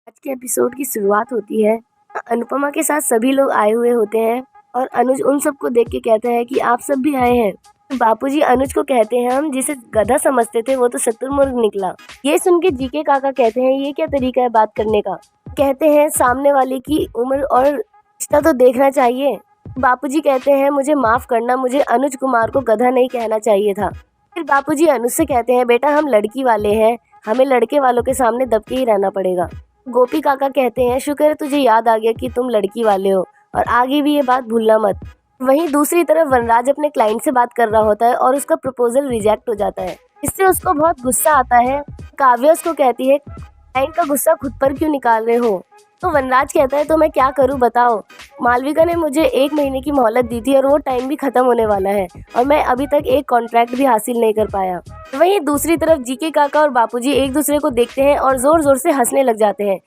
आज के एपिसोड की शुरुआत होती है। अनुपमा के साथ सभी लोग आए हुए होते हैं और अनुज उन सबको देख के कहता है कि आप सब भी आए हैं। बापूजी अनुज को कहते हैं हम जिसे गधा समझते थे वो तो शुतुरमुर्ग निकला। ये सुन के जीके काका कहते हैं ये क्या तरीका है बात करने का। कहते हैं सामने वाले की उम्र और रिश्ता तो देखना चाहिए। बापूजी कहते हैं मुझे माफ करना, मुझे अनुज कुमार को गधा नहीं कहना चाहिए था। फिर बापूजी अनुज से कहते हैं बेटा हम लड़की वाले हैं, हमें लड़के वालों के सामने दबके ही रहना पड़ेगा। गोपी काका कहते हैं शुक्र है तुझे याद आ गया कि तुम लड़की वाले हो और आगे भी ये बात भूलना मत। वहीं दूसरी तरफ वनराज अपने क्लाइंट से बात कर रहा होता है और उसका प्रपोजल रिजेक्ट हो जाता है। इससे उसको बहुत गुस्सा आता है। काव्या उसको कहती है क्लाइंट का गुस्सा खुद पर क्यों निकाल रहे हो। तो वनराज कहता है तो मैं क्या करूं बताओ, मालविका ने मुझे 1 महीने की मोहलत दी थी और वो टाइम भी खत्म होने वाला है और मैं अभी तक एक कॉन्ट्रैक्ट भी हासिल नहीं कर पाया। वहीं दूसरी तरफ जीके काका और बापूजी एक दूसरे को देखते हैं और जोर जोर से हंसने लग जाते हैं।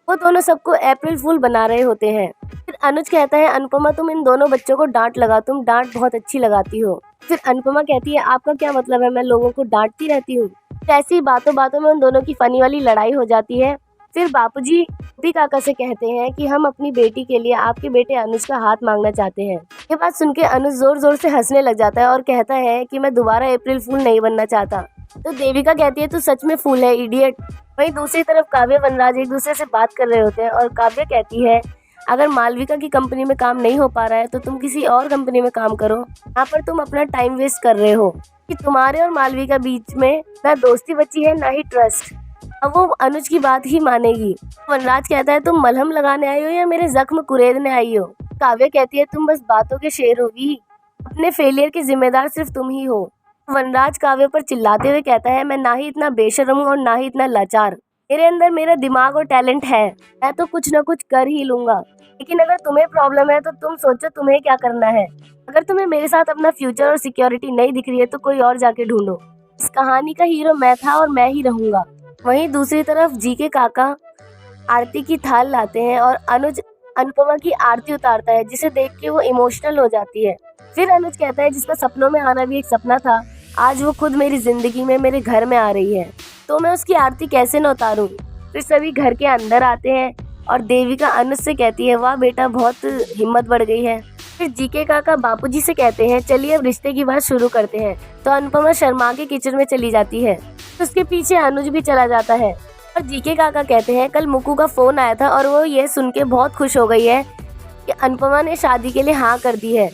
वो दोनों सबको अप्रैल फूल बना रहे होते हैं। फिर अनुज कहता है अनुपमा तुम इन दोनों बच्चों को डांट लगा, तुम डांट बहुत अच्छी लगाती हो। फिर अनुपमा कहती है आपका क्या मतलब है, मैं लोगों को डांटती रहती हूँ। ऐसी बातों बातों में उन दोनों की फनी वाली लड़ाई हो जाती है। फिर बापूजी गोपी काका से कहते हैं कि हम अपनी बेटी के लिए आपके बेटे अनुज का हाथ मांगना चाहते हैं। ये बात सुन के अनुज जोर जोर से हंसने लग जाता है और कहता है कि मैं दोबारा अप्रैल फूल नहीं बनना चाहता। तो देविका कहती है तू सच में फूल है इडियट। वहीं दूसरी तरफ काव्य वनराज एक दूसरे से बात कर रहे होते हैं और काव्य कहती है अगर मालविका की कंपनी में काम नहीं हो पा रहा है तो तुम किसी और कंपनी में काम करो, यहाँ पर तुम अपना टाइम वेस्ट कर रहे हो। कि तुम्हारे और मालविका बीच में ना दोस्ती बची है ना ही ट्रस्ट। अब वो अनुज की बात ही मानेगी। वनराज कहता है तुम मलहम लगाने आई हो या मेरे जख्म कुरेदने आई हो। काव्य कहती है तुम बस बातों के शेर होगी, अपने फेलियर के जिम्मेदार सिर्फ तुम ही हो। वनराज काव्य पर चिल्लाते हुए कहता है मैं ना ही इतना बेशर्म हूँ और ना ही इतना लाचार, मेरे अंदर मेरा दिमाग और टैलेंट है, मैं तो कुछ न कुछ कर ही लूंगा। लेकिन अगर तुम्हें प्रॉब्लम है तो तुम सोचो तुम्हें क्या करना है। अगर तुम्हें मेरे साथ अपना फ्यूचर और सिक्योरिटी नहीं दिख रही है तो कोई और जाके ढूंढो। इस कहानी का हीरो मैं था और मैं ही रहूंगा। वहीं दूसरी तरफ जीके काका आरती की थाल लाते हैं और अनुज अनुपमा की आरती उतारता है जिसे देख के वो इमोशनल हो जाती है। फिर अनुज कहता है जिसका सपनों में आना भी एक सपना था, आज वो खुद मेरी जिंदगी में मेरे घर में आ रही है तो मैं उसकी आरती कैसे न उतारूं। फिर सभी घर के अंदर आते हैं और देविका अनुज से कहती है वाह बेटा बहुत हिम्मत बढ़ गई है। फिर जीके काका बापूजी से कहते हैं चलिए अब रिश्ते की बात शुरू करते हैं। तो अनुपमा शर्मा के किचन में चली जाती है तो उसके पीछे अनुज भी चला जाता है और जीके काका कहते हैं कल मुक्कू का फोन आया था और वो ये सुन के बहुत खुश हो गई है कि अनुपमा ने शादी के लिए हाँ कर दी है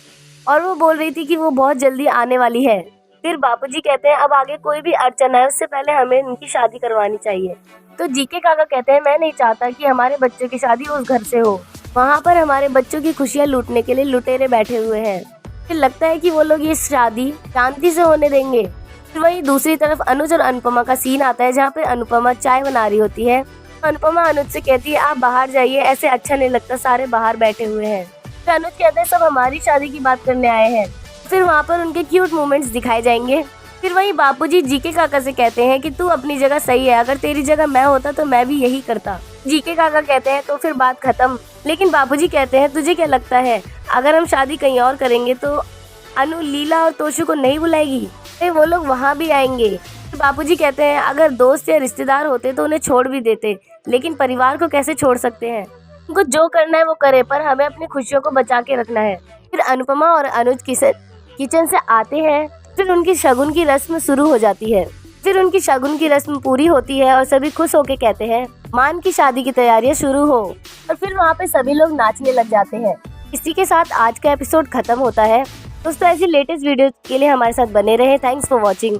और वो बोल रही थी कि वो बहुत जल्दी आने वाली है। फिर बापूजी कहते हैं अब आगे कोई भी अड़चन है उससे पहले हमें उनकी शादी करवानी चाहिए। तो जीके काका कहते हैं मैं नहीं चाहता कि हमारे बच्चों की शादी उस घर से हो, वहाँ पर हमारे बच्चों की खुशियाँ लूटने के लिए लुटेरे बैठे हुए हैं। फिर लगता है कि वो लोग ये शादी शांति से होने देंगे। फिर वहीं दूसरी तरफ अनुज और अनुपमा का सीन आता है जहाँ पे अनुपमा चाय बना रही होती है। अनुपमा अनुज से कहती है आप बाहर जाइए, ऐसे अच्छा नहीं लगता, सारे बाहर बैठे हुए हैं। फिर अनुज कहते हैं सब हमारी शादी की बात करने आए हैं। फिर वहाँ पर उनके क्यूट मोमेंट्स दिखाए जाएंगे। फिर वही बापूजी जीके काका से कहते हैं कि तू अपनी जगह सही है, अगर तेरी जगह मैं होता तो मैं भी यही करता। जीके काका कहते हैं तो फिर बात खत्म। लेकिन बापूजी कहते हैं तुझे क्या लगता है अगर हम शादी कहीं और करेंगे तो अनु लीला और तोशु को नहीं बुलाएगी, वो लोग वहाँ भी आएंगे। बापूजी कहते हैं अगर दोस्त या रिश्तेदार होते तो उन्हें छोड़ भी देते, लेकिन परिवार को कैसे छोड़ सकते हैं। उनको जो करना है वो करे, पर हमें अपनी खुशियों को बचा के रखना है। फिर अनुपमा और अनुज किचन से आते हैं। फिर उनकी शगुन की रस्म शुरू हो जाती है। फिर उनकी शगुन की रस्म पूरी होती है और सभी खुश होके कहते हैं मान की शादी की तैयारियां शुरू हो। और फिर वहाँ पे सभी लोग नाचने लग जाते हैं। इसी के साथ आज का एपिसोड खत्म होता है। दोस्तों ऐसी लेटेस्ट वीडियो के लिए हमारे साथ बने रहें। Thanks for watching.